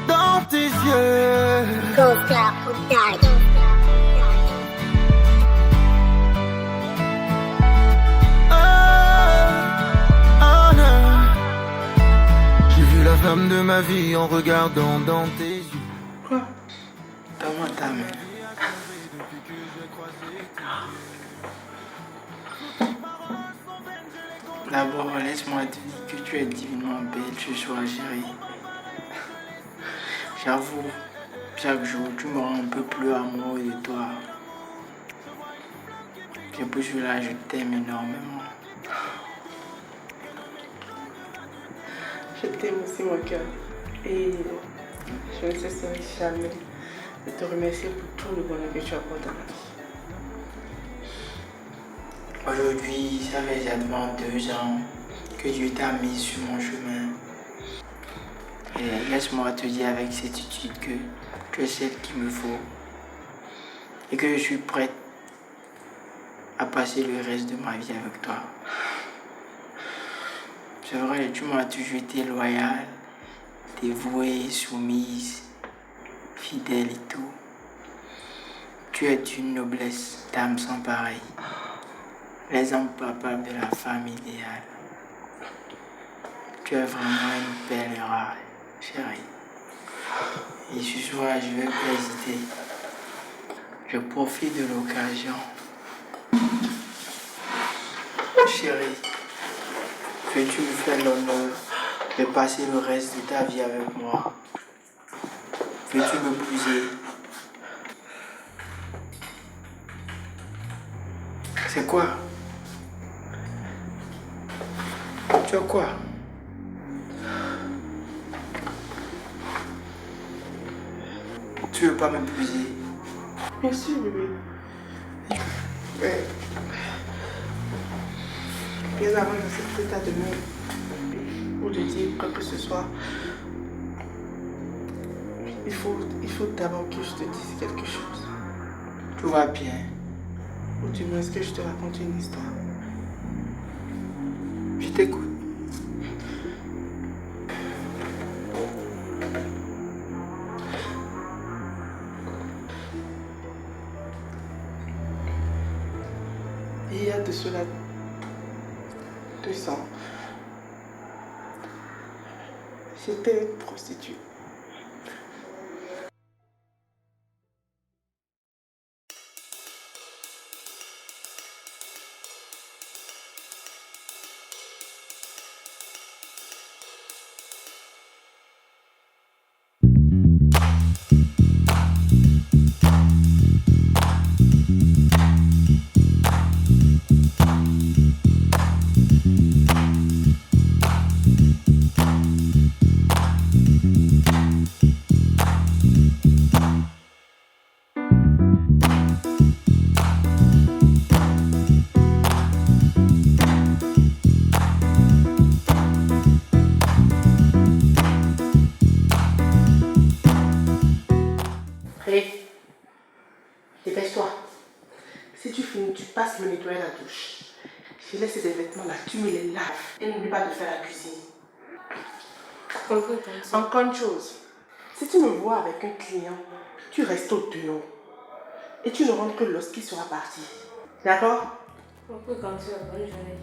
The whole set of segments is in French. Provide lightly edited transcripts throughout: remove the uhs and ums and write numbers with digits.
dans tes yeux. Oh non. J'ai vu la femme de ma vie en regardant dans tes yeux. Quoi? Donne-moi ta main. D'abord, laisse-moi te dire que tu es divinement belle ce soir, chérie. J'avoue, chaque jour, tu me rends un peu plus amoureux de toi. C'est pour cela que je t'aime énormément. Je t'aime aussi, mon cœur. Et je ne cesserai jamais de te remercier pour tout le bonheur que tu apportes à ma vie. Aujourd'hui, ça fait exactement 2 ans que Dieu t'a mis sur mon chemin. Et laisse-moi te dire avec certitude que tu es celle qu'il me faut. Et que je suis prête à passer le reste de ma vie avec toi. C'est vrai, tu m'as toujours été loyale, dévouée, soumise, fidèle et tout. Tu es d'une noblesse d'âme sans pareil. L'exemple palpable de la femme idéale. Tu es vraiment une belle et rare, chérie. Et ce soir, je vais pas hésiter. Je profite de l'occasion. Chérie, veux-tu me faire l'honneur de passer le reste de ta vie avec moi? Veux-tu m'épouser? C'est quoi? Tu as quoi? Tu veux pas m'épouser? Bien sûr, bébé. Mais, bien avant d'accepter ta demande ou de dire quoi que ce soit, il faut d'abord que je te dise quelque chose. Tout va bien. Ou du moins, est-ce que je te raconte une histoire? Je t'écoute. Il y a de cela 2 ans, j'étais une prostituée. Allez, dépêche-toi. Si tu finis, tu passes me nettoyer la douche. Je laisse ces vêtements là, tu me les laves. Et n'oublie pas de faire la cuisine. Encore une chose. Si tu me vois avec un client, tu restes au dehors. Et tu ne rentres que lorsqu'il sera parti. D'accord? On peut continuer. Bonne journée.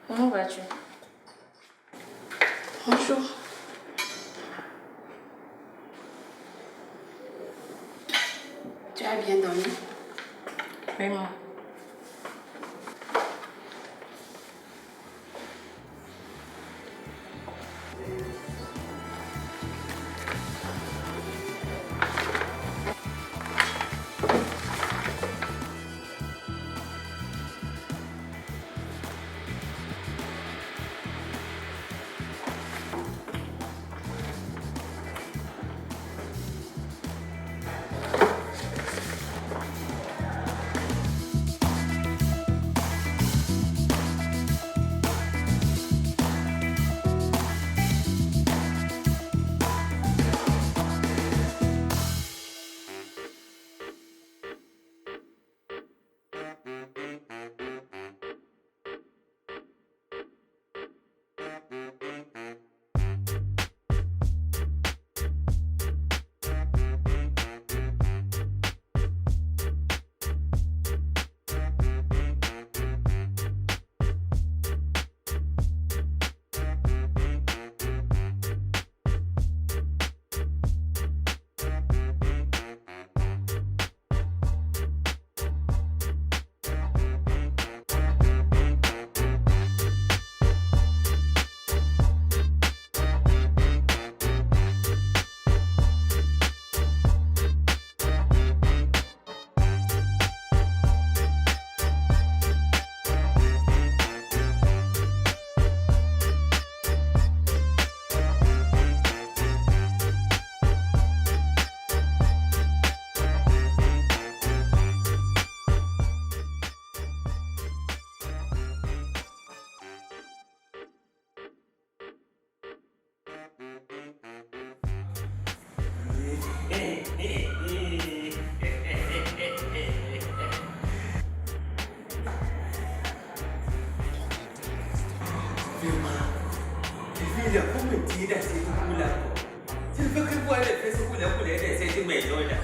Comment vas-tu? Bonjour. Tu as bien dormi? Vraiment. Il faut me dire à ces coups-là. Je ne veux que voir les fesses pour les cette maison-là.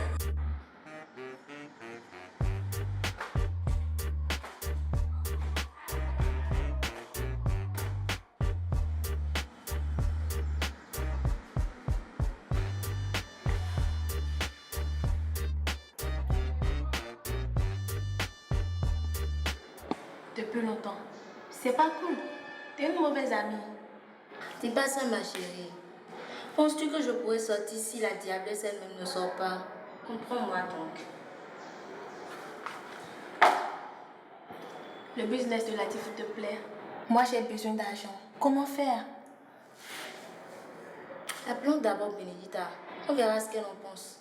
Depuis longtemps. C'est pas cool. T'es une mauvaise amie. Dis pas ça, ma chérie. Penses-tu que je pourrais sortir si la diablesse elle-même ne sort pas? Comprends-moi donc. Le business de Latif te plaît. Moi, j'ai besoin d'argent. Comment faire? Appelons d'abord Bénédicta. On verra ce qu'elle en pense.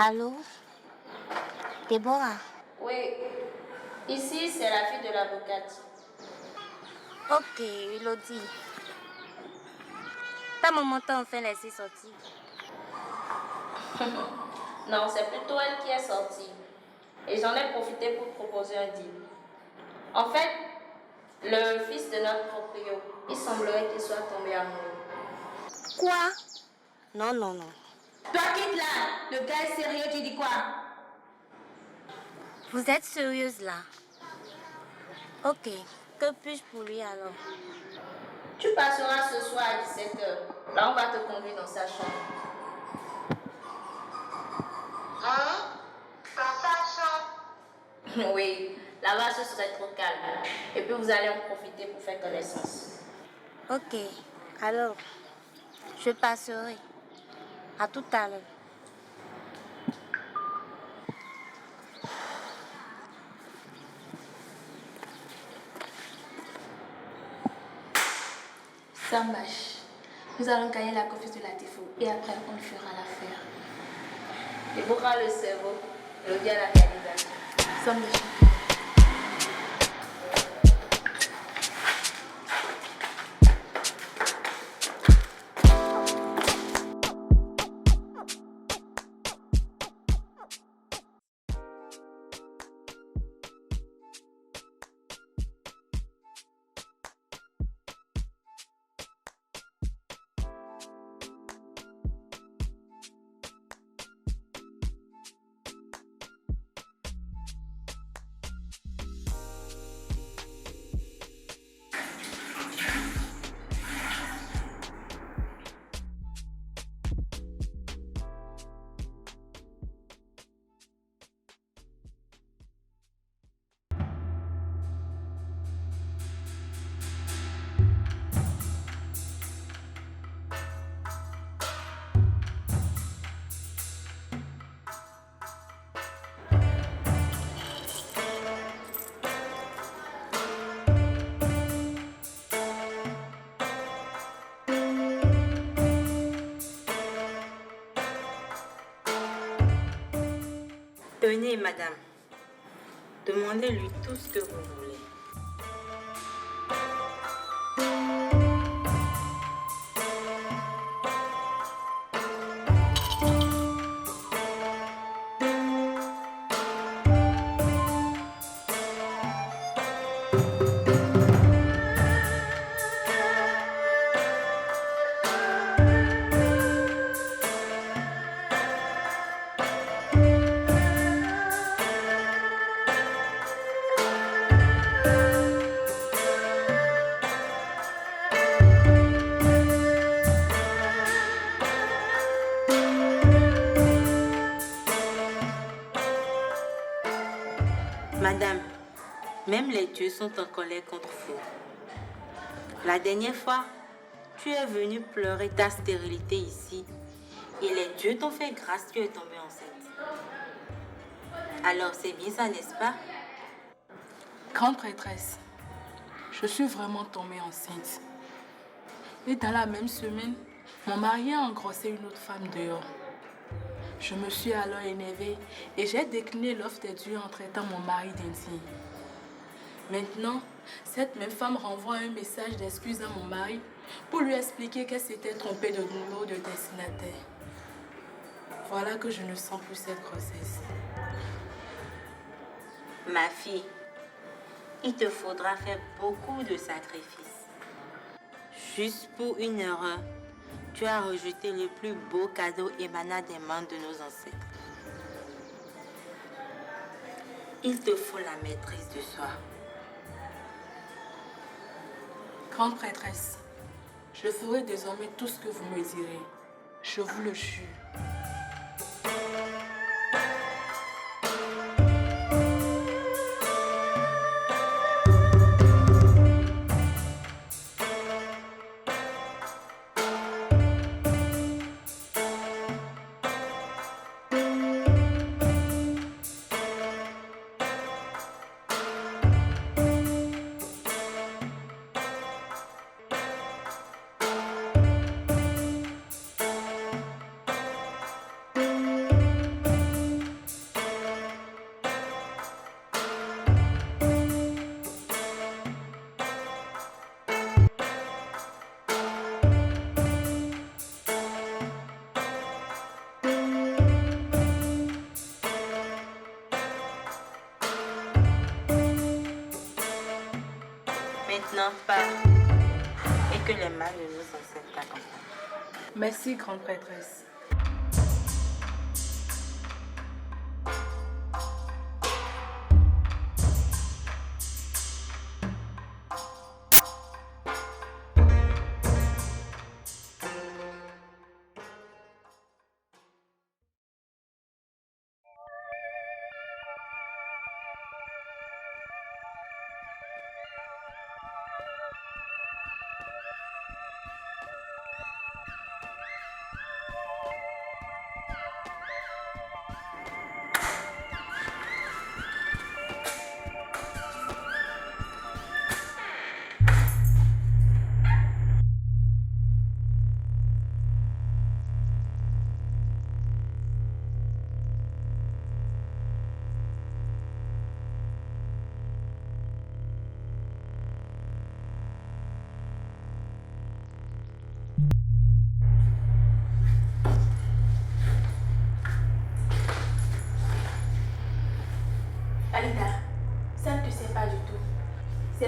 Allô? Déborah? Oui. Ici, c'est la fille de l'avocate. Ok, Elodie. Ta maman t'a enfin laissé sortir. Non, c'est plutôt elle qui est sortie. Et j'en ai profité pour proposer un deal. En fait, le fils de notre proprio, il semblerait qu'il soit tombé amoureux. Quoi? Non, non, non. Toi, quitte là. Le gars est sérieux, tu dis quoi? Vous êtes sérieuse là? Ok, que puis-je pour lui alors? Tu passeras ce soir à 17h. Là, on va te conduire dans sa chambre. Hein? Dans ta chambre? Oui, là-bas, ce serait trop calme. Et puis, vous allez en profiter pour faire connaissance. Ok, alors, je passerai. À tout à l'heure. Ça marche. Nous allons gagner la confiance de la défaut et après on fera l'affaire. Il pourra le cerveau, le bien la réalisation. Nous sommes des champions. Tenez, madame. Demandez-lui tout ce que vous voulez. Madame, même les dieux sont en colère contre vous. La dernière fois, tu es venue pleurer ta stérilité ici et les dieux t'ont fait grâce, tu es tombée enceinte. Alors c'est bien ça, n'est-ce pas? Grande prêtresse, je suis vraiment tombée enceinte. Et dans la même semaine, mon mari a engrossé une autre femme dehors. Je me suis alors énervée et j'ai décliné l'offre des dieux en traitant mon mari d'indigne. Maintenant, cette même femme renvoie un message d'excuse à mon mari pour lui expliquer qu'elle s'était trompée de numéro de destinataire. Voilà que je ne sens plus cette grossesse. Ma fille, il te faudra faire beaucoup de sacrifices. Juste pour une erreur, tu as rejeté le plus beau cadeau émanant des mains de nos ancêtres. Il te faut la maîtrise de soi. Grande prêtresse, je ferai désormais tout ce que vous me direz. Je vous le jure. Maintenant, pars. Et que les mains de nos ancêtres t'accompagnent. Merci, grande prêtresse.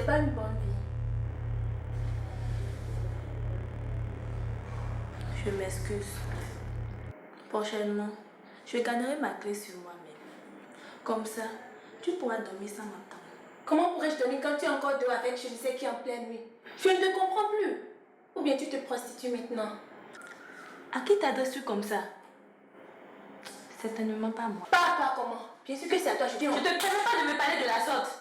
C'est pas une bonne vie. Je m'excuse. Prochainement, je garderai ma clé sur moi-même. Comme ça, tu pourras dormir sans m'attendre. Comment pourrais-je dormir quand tu es encore dehors avec je ne sais qui en pleine nuit? Je ne te comprends plus. Ou bien tu te prostitues maintenant? À qui t'adresses-tu comme ça? Certainement pas moi. Pas comment? Bien sûr que c'est à toi, je te permets pas de me parler de la sorte.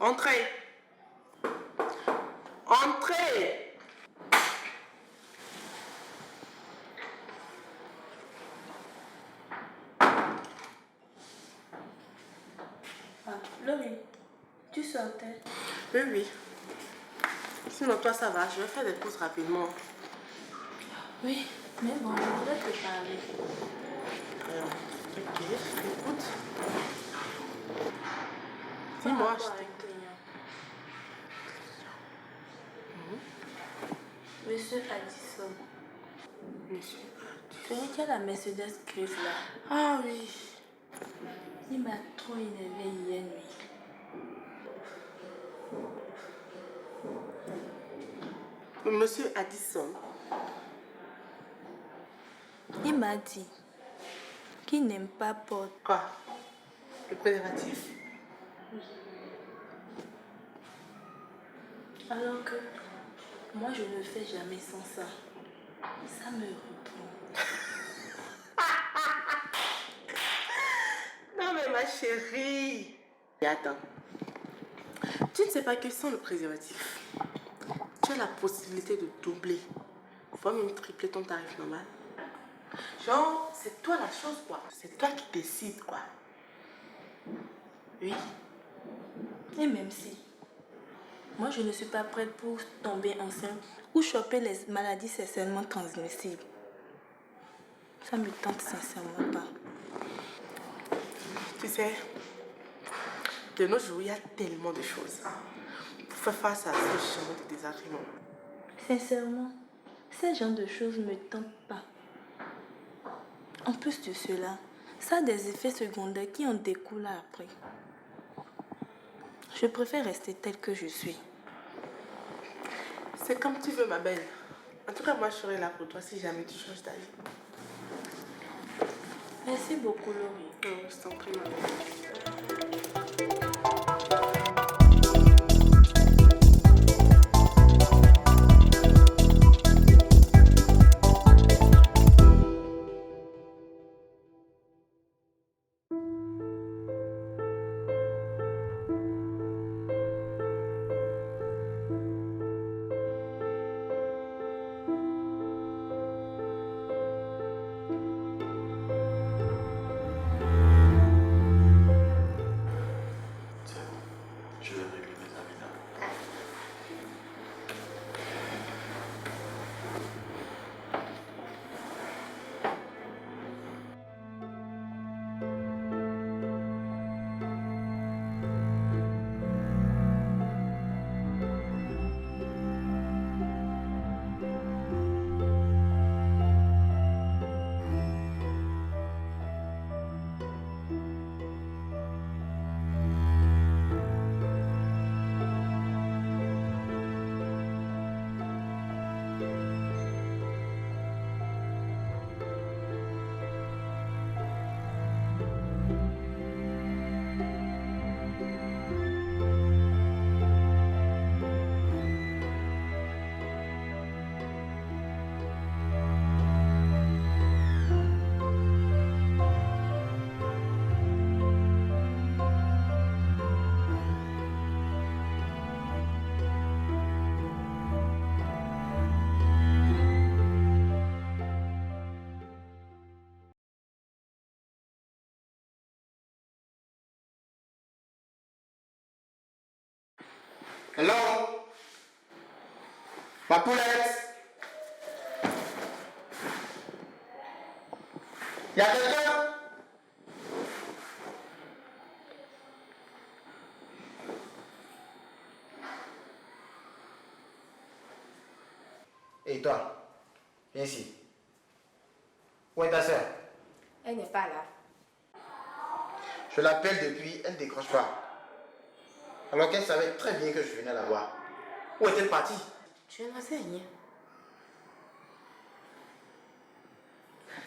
Entrez. Entrez. Ah, Laurie, tu sortais? Oui, oui. Sinon, toi, ça va. Je vais faire des courses rapidement. Oui, mais bon, je voudrais te parler. Ok, écoute. Par Dis-moi, rapport à un client. Monsieur Addison. Monsieur. Celui qui a la Mercedes grise là. Ah oui. Il m'a trop énervé hier nuit. Monsieur Addison. Il m'a dit qu'il n'aime pas porter. Quoi? Le préservatif? Alors que moi je ne fais jamais sans ça. Ça me reprend. Non mais ma chérie. Et attends. Tu ne sais pas que sans le préservatif, tu as la possibilité de doubler, voire même tripler ton tarif normal. Genre, c'est toi la chose quoi. C'est toi qui décides quoi. Oui. Et même si moi je ne suis pas prête pour tomber enceinte ou choper les maladies sexuellement transmissibles, ça me tente sincèrement pas. Tu sais, de nos jours, il y a tellement de choses pour faire face à ce genre de désagréments. Sincèrement, ce genre de choses ne me tentent pas. En plus de cela, ça a des effets secondaires qui en découlent après. Je préfère rester telle que je suis. C'est comme tu veux, ma belle. En tout cas, moi, je serai là pour toi si jamais tu changes d'avis. Merci beaucoup, Laurie. Non, je t'en prie, ma belle. Je vais régler mes amis là. Hello? Ma poulette? Y'a quelqu'un? Et toi, viens ici. Où est ta soeur? Elle n'est pas là. Je l'appelle depuis, elle ne décroche pas. Alors qu'elle savait très bien que je venais la voir. Où est-elle partie? Je n'en sais rien.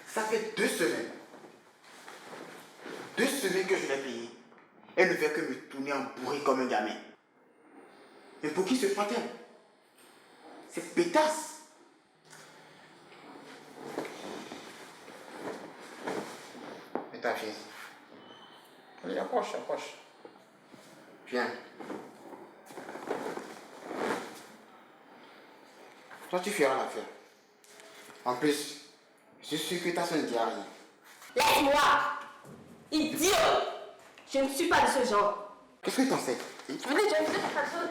Ça fait 2 semaines. 2 semaines que je l'ai payée. Elle ne fait que me tourner en bourré comme un gamin. Mais pour qui se prend-elle? C'est pétasse. Mais ta fille. Allez, approche, approche. Viens. Toi, tu feras l'affaire. En plus, je suis sûr que ta soeur ne dira rien. Laisse-moi! Idiot! Je ne suis pas de ce genre. Qu'est-ce que t'en sais? Venez, je vais vous dire quelque chose.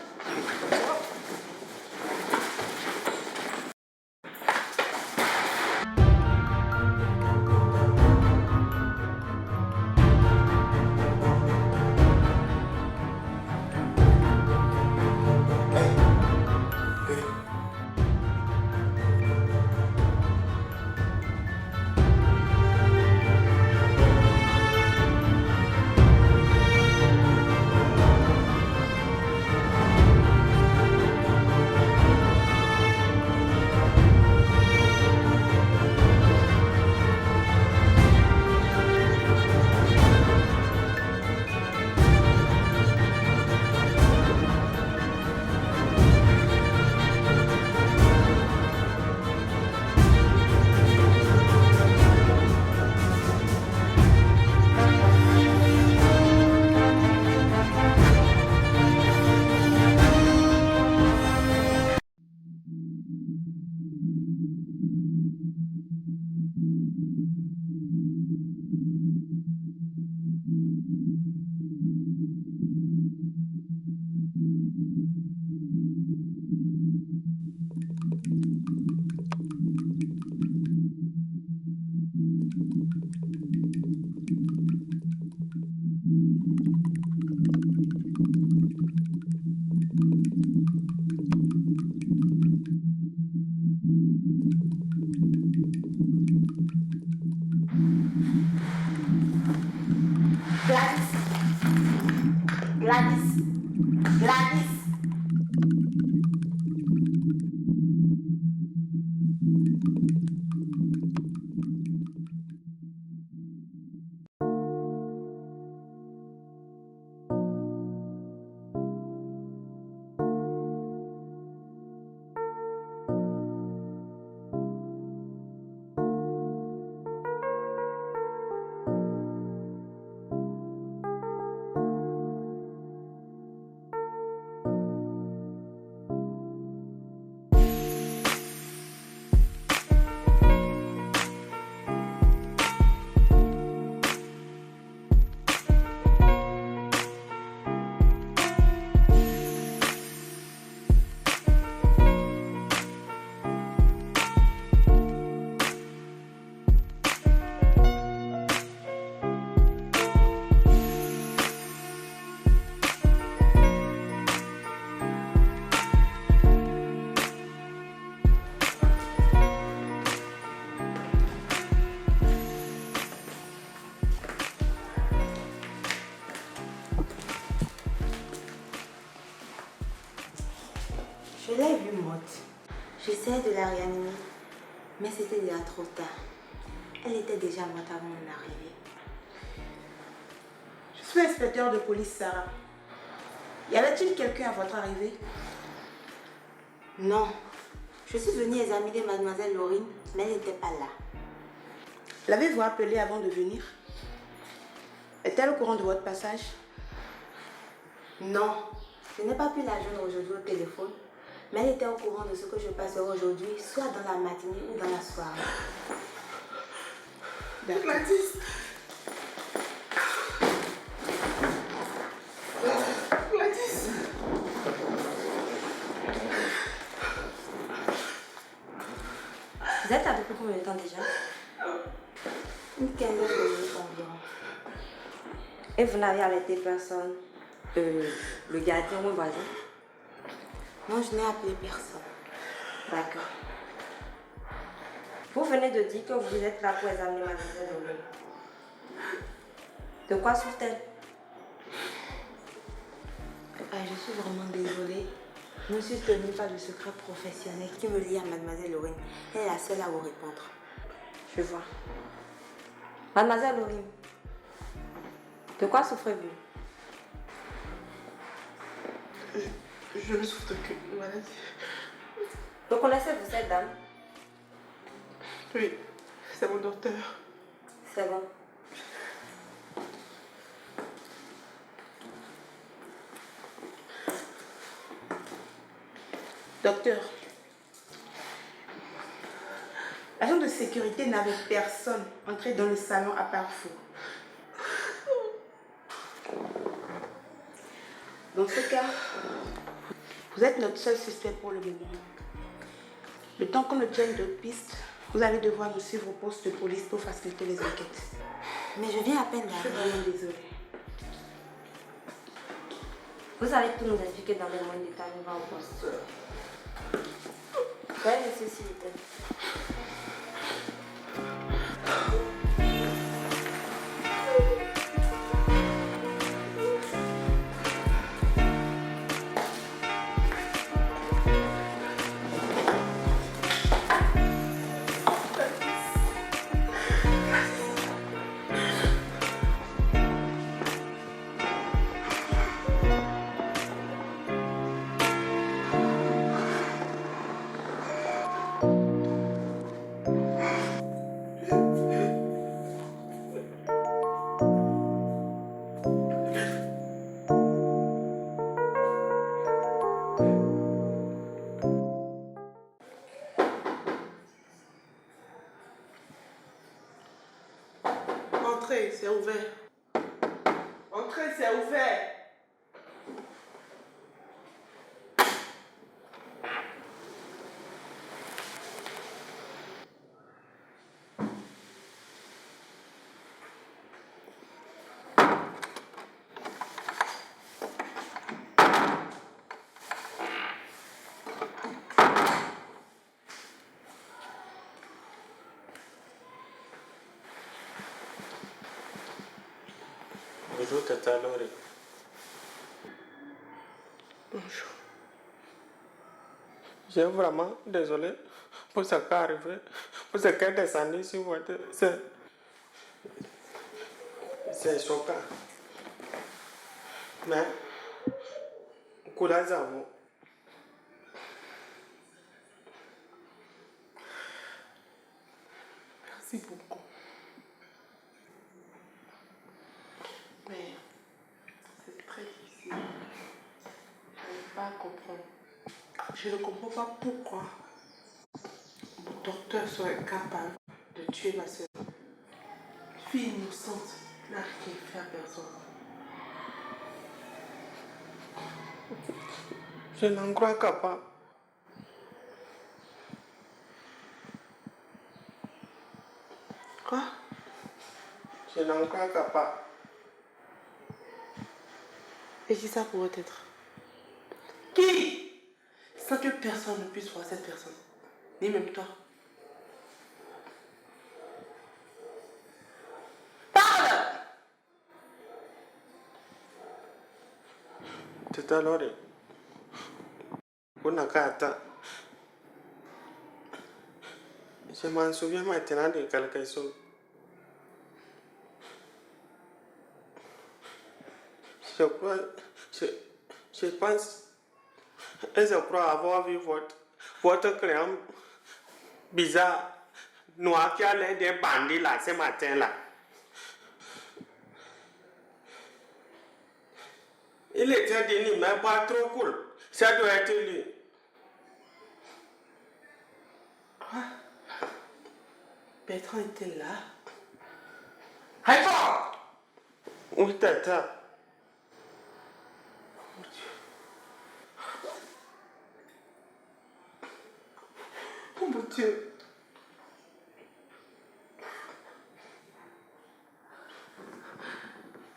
Gladys. Je l'ai vue morte. J'essayais de la réanimer, mais c'était déjà trop tard. Elle était déjà morte avant mon arrivée. Je suis inspecteur de police, Sarah. Y avait-il quelqu'un à votre arrivée? Non. Je suis venue examiner mademoiselle Laurine, mais elle n'était pas là. L'avez-vous appelée avant de venir? Est-elle au courant de votre passage? Non. Je n'ai pas pu la joindre aujourd'hui au téléphone, mais elle était au courant de ce que je passerai aujourd'hui, soit dans la matinée ou dans la soirée. Gladys. Gladys. Vous êtes là depuis combien de temps déjà? Une quinzaine de minutes environ. Et vous n'avez arrêté personne? Le gardien ou le voisin? Non, je n'ai appelé personne. D'accord. Vous venez de dire que vous êtes là pour examiner mademoiselle Laurie. De quoi souffre-t-elle? Je suis vraiment désolée. Je ne suis tenue par de secret professionnel qui me lie à mademoiselle Laurie. Elle est la seule à vous répondre. Je vois. Mademoiselle Laurie, de quoi souffrez-vous? Je ne souffre qu'une maladie. Vous connaissez-vous cette dame? Oui, c'est mon docteur. C'est bon. Docteur, l'agent de sécurité n'avait personne entré dans le salon à part vous. Dans ce cas, vous êtes notre seul suspect pour le moment. Le temps qu'on obtienne d'autres pistes, vous allez devoir nous suivre au poste de police pour faciliter les enquêtes. Mais je viens à peine Je suis d'arriver. vraiment désolée. Vous allez tout nous expliquer dans les moindres détails. On va au poste. Ouais, monsieur, s'il vous plaît. Entrez, c'est ouvert. Entrez, c'est ouvert. Bonjour, Tata Laurie. Bonjour. Je suis vraiment désolé pour ce qui est arrivé, pour ce qui est descendu sur votre... C'est choquant. Mais, courage à vous. Merci beaucoup. Mais c'est très difficile. Je n'arrive pas à comprendre. Je ne comprends pas pourquoi mon docteur serait capable de tuer ma soeur. Fille innocente, n'a rien fait à personne. Je n'en crois pas. Quoi? Je n'en crois pas. Et qui ça pourrait être? Qui? Sans que personne ne puisse voir cette personne. Ni même toi. Parle! Tata Laurie, vous n'avez qu'à attendre. Je m'en souviens maintenant de quelque chose. Je crois, je pense, et je crois avoir vu votre client bizarre, noir qui a l'air des bandits là ce matin-là. Il était dit, mais pas trop cool. Ça doit être lui. Quoi? Bertrand était là? Réponds! Oui, Tata. Oh mon Dieu!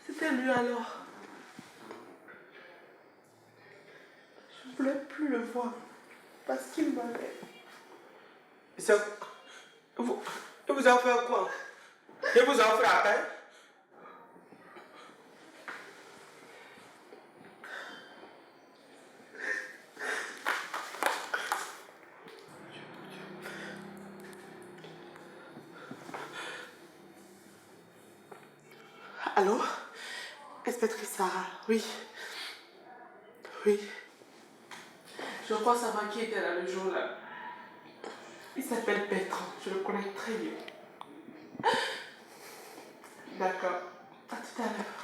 C'était lui alors. Je ne voulais plus le voir parce qu'il m'avait. Il vous a fait quoi? Il vous a frappé? Allô? Inspectrice Sarah, oui. Oui. Je crois savoir qui était là le jour-là. Il s'appelle Bertrand, je le connais très bien. D'accord. À tout à l'heure.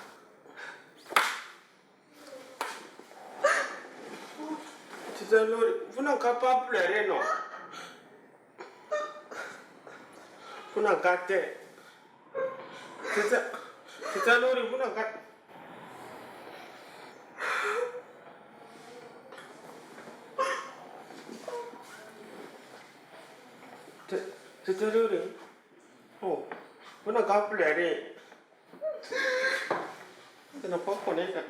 Tita Lori, vous n'avez pas pleuré, non? Vous n'avez pas terre. Tita Lori, vous n'avez pas... Tita Lori, oh, vous n'avez pas pleuré. Je n'ai pas connu ça.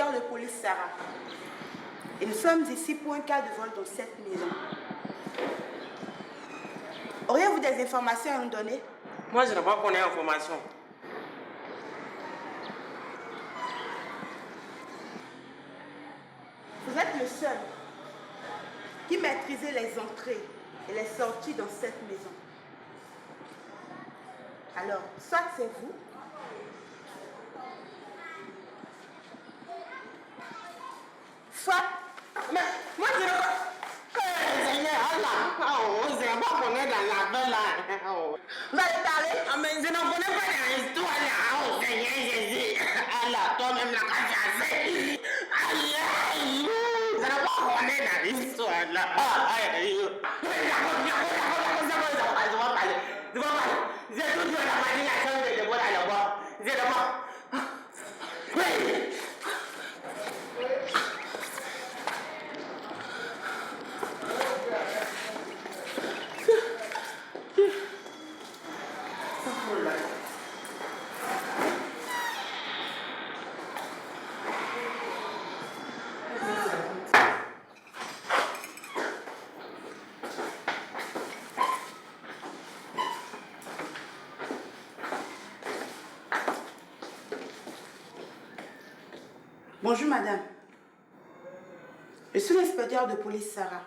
l'inspecteur de police Sarah. Et nous sommes ici pour un cas de vol dans cette maison. Auriez-vous des informations à nous donner? Moi, je n'ai pas connu l'information. Vous êtes le seul qui maîtrisait les entrées et les sorties dans cette maison. Alors, soit c'est vous, soit... Mais moi, je ne sais pas. Je ne sais pas qu'on est dans la belle là. Vous allez parler? Ah, mais je ne connais pas l'histoire là. Oh Seigneur Jésus. Allah, toi-même la casse. Aïe, aïe. Je ne sais pas qu'on est dans l'histoire là. Aïe, aïe. Je vais parler. J'ai toujours la imagination de voir là-bas. Je ne sais pas. Oui. Bonjour madame. Je suis l'inspecteur de police Sarah.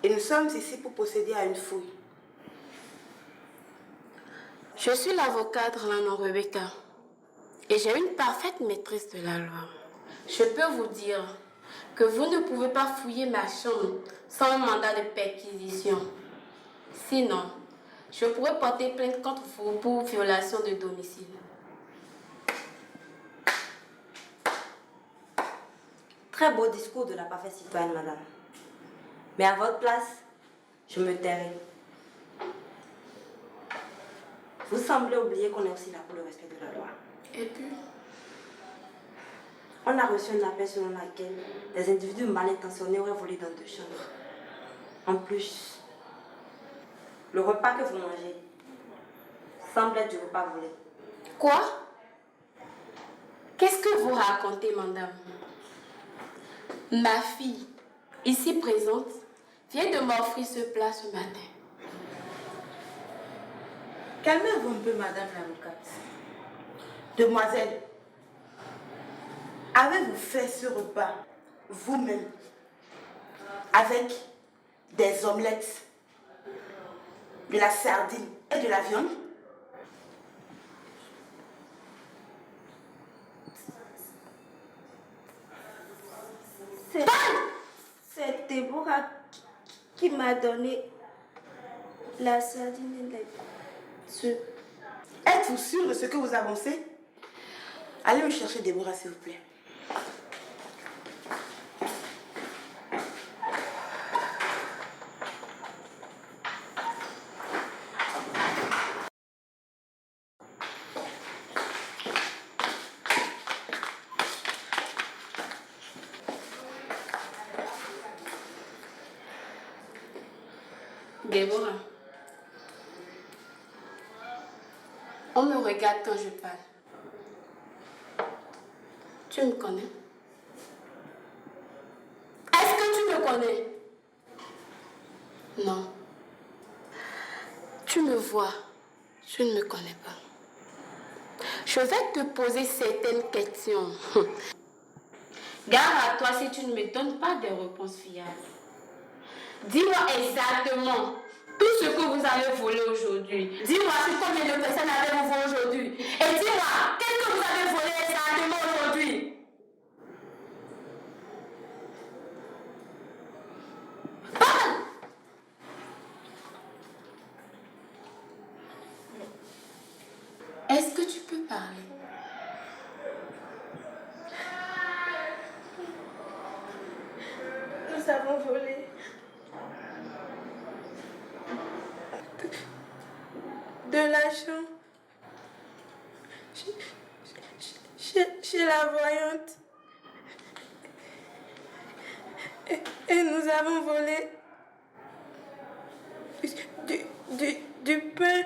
Et nous sommes ici pour procéder à une fouille. Je suis l'avocate Rano Rebecca et j'ai une parfaite maîtrise de la loi. Je peux vous dire que vous ne pouvez pas fouiller ma chambre sans un mandat de perquisition. Sinon, je pourrais porter plainte contre vous pour violation de domicile. Très beau discours de la parfaite citoyenne, madame. Mais à votre place, je me tairai. Vous semblez oublier qu'on est aussi là pour le respect de la loi. Et puis, on a reçu un appel selon lequel des individus mal intentionnés auraient volé dans 2 chambres. En plus, le repas que vous mangez semble être du repas volé. quoi? Qu'est-ce que vous racontez, madame? Ma fille, ici présente, vient de m'offrir ce plat ce matin. Calmez-vous un peu, madame l'avocate. Demoiselle, avez-vous fait ce repas vous-même avec des omelettes, de la sardine et de la viande? C'est Déborah qui m'a donné la sardine et les œufs. Êtes-vous sûr de ce que vous avancez? Allez me chercher Déborah, s'il vous plaît. Déborah, on me regarde quand je parle. Tu me connais? Est-ce que tu me connais? Non. Tu me vois, tu ne me connais pas. Je vais te poser certaines questions. Gare à toi si tu ne me donnes pas de réponses fiables. Dis-moi exactement tout ce que vous avez volé aujourd'hui. Dis-moi sur combien de personnes avez-vous volé aujourd'hui. Et dis-moi, qu'est-ce que vous avez volé exactement aujourd'hui? Parle! Est-ce que tu peux parler? Nous avons volé de l'argent chez la voyante. Et nous avons volé du pain,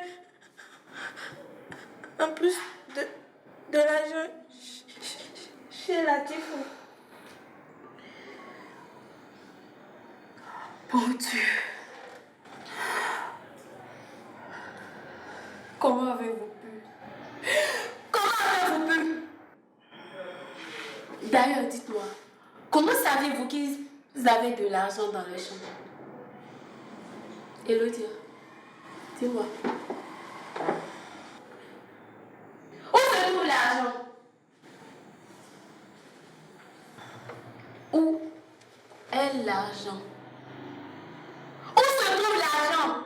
en plus de l'argent Chez la Tifo. Bon Dieu. Comment avez-vous pu? Comment avez-vous pu? D'ailleurs, dites-moi, comment savez-vous qu'ils avaient de l'argent dans leur chambre? Elodie, dis-moi. Où se trouve l'argent? Où est l'argent? Où se trouve l'argent?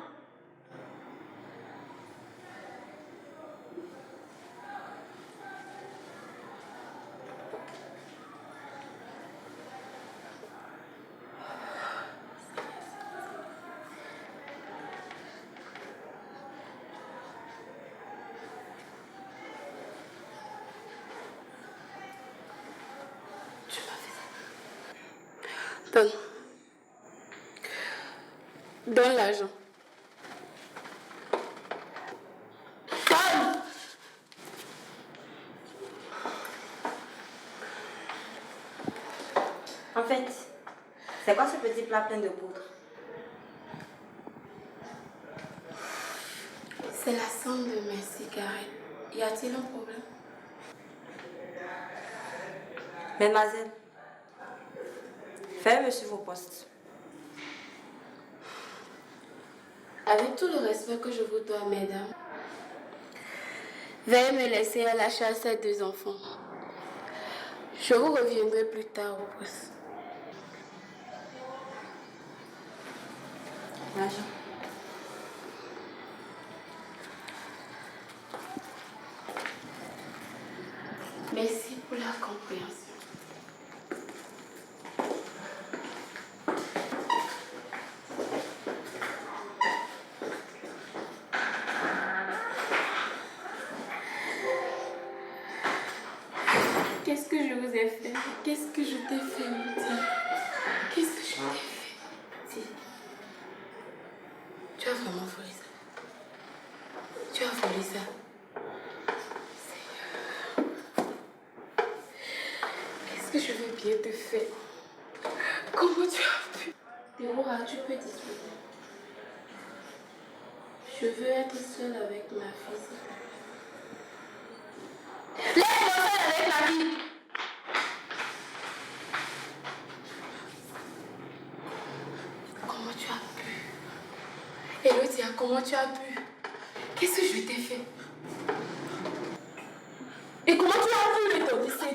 Donne. Donne l'argent. Donne! En fait, c'est quoi ce petit plat plein de poudre? C'est la somme de mes cigarettes. Y a-t-il un problème? Mademoiselle, faites-le sur vos postes. Avec tout le respect que je vous dois, mesdames, veuillez me laisser à la charge ces deux enfants. Je vous reviendrai plus tard au poste. L'argent. Merci pour la compréhension. Qu'est-ce que je vous ai fait? Qu'est-ce que je t'ai fait, Lydie? Qu'est-ce que je t'ai fait? Dis, tu as vraiment volé ça? Tu as volé ça? Qu'est-ce que je veux bien te faire? Comment tu as pu? Déborah, tu peux discuter. Je veux être seule avec ma fille. Laisse-moi seule avec ma fille! Comment tu as pu? Elodia, comment tu as pu? Qu'est-ce que je t'ai fait? Et comment tu as pu le tortisser?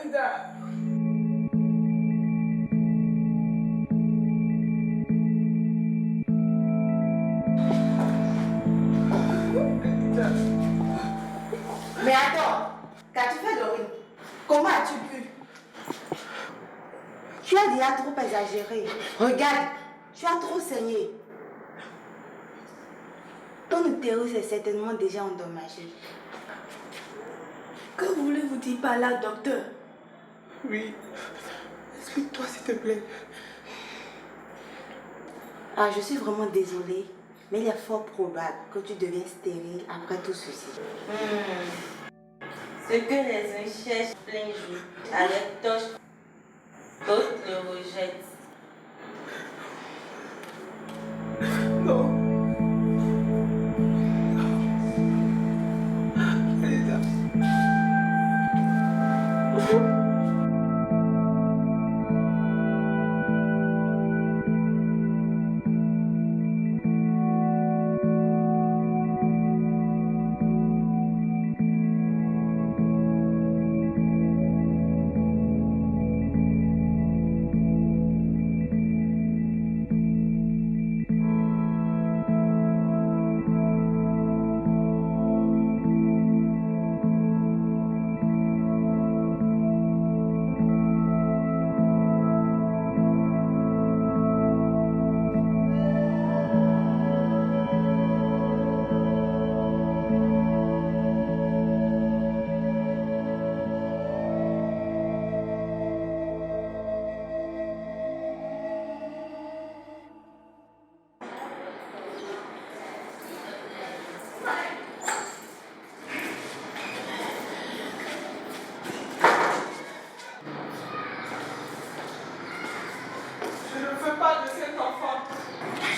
Linda. Mais attends, qu'as-tu fait, Laurie? Comment as-tu pu? Tu as déjà trop exagéré. Regarde, tu as trop saigné. Ton utérus est certainement déjà endommagé. Que voulez-vous dire par là, docteur? Oui. Explique-toi, s'il te plaît. Ah, je suis vraiment désolée, mais il est fort probable que tu deviens stérile après tout ceci. Ce que les uns cherchent plein jour, avec torche, d'autres le rejettent. Non. Linda.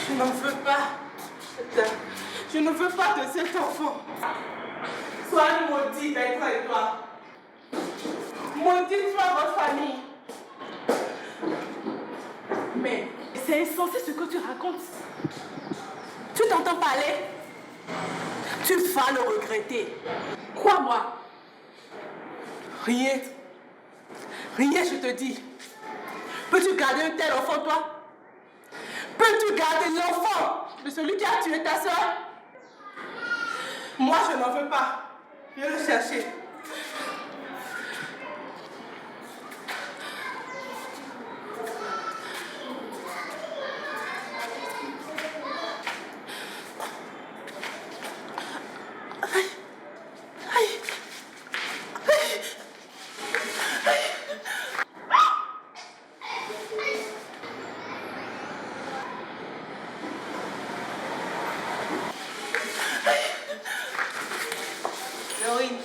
Je n'en veux pas. Je ne veux pas de cet enfant. Sois maudit d'être et toi. Maudit soit votre famille. Mais c'est insensé ce que tu racontes. Tu t'entends parler? Tu vas le regretter. Crois-moi. Rien. Rien, je te dis. Peux-tu garder un tel enfant, toi? Peux-tu garder l'enfant de celui qui a tué ta soeur? Moi, je n'en veux pas. Viens le chercher. Laurine,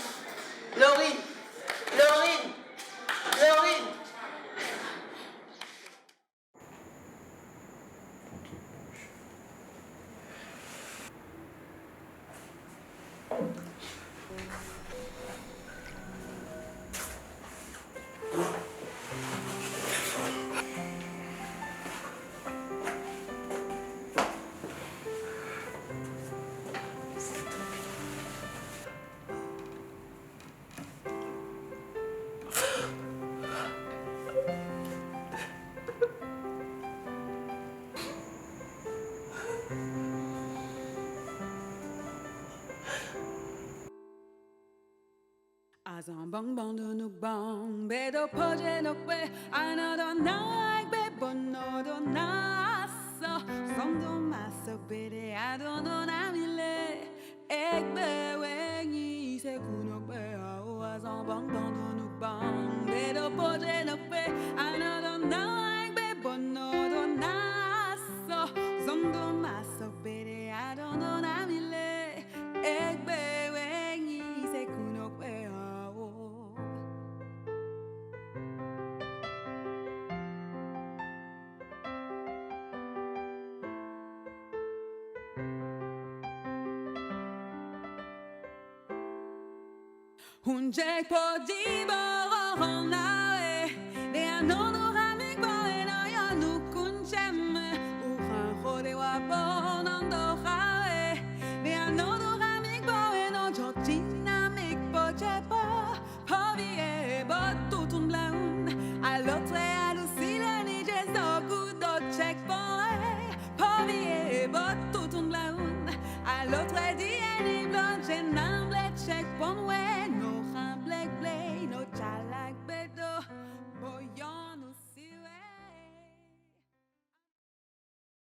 Laurine, Laurine, Laurine. Azan bang bang do nuk bang bedo poje nuk be another night be bonodo nasa sondo masa bede adono namile ekbe wengi se kunok be azan bang bang do nuk bang bedo poje nuk be another night be bonodo nasa sondo masa bede adono namile ekbe wengi se kunok be Un jackpot di borona de anono ramik boena ya nukun chem uran khode wa bonando khae de anono ramik boena jotina mik poche pa pavie bot tutun bla l'autre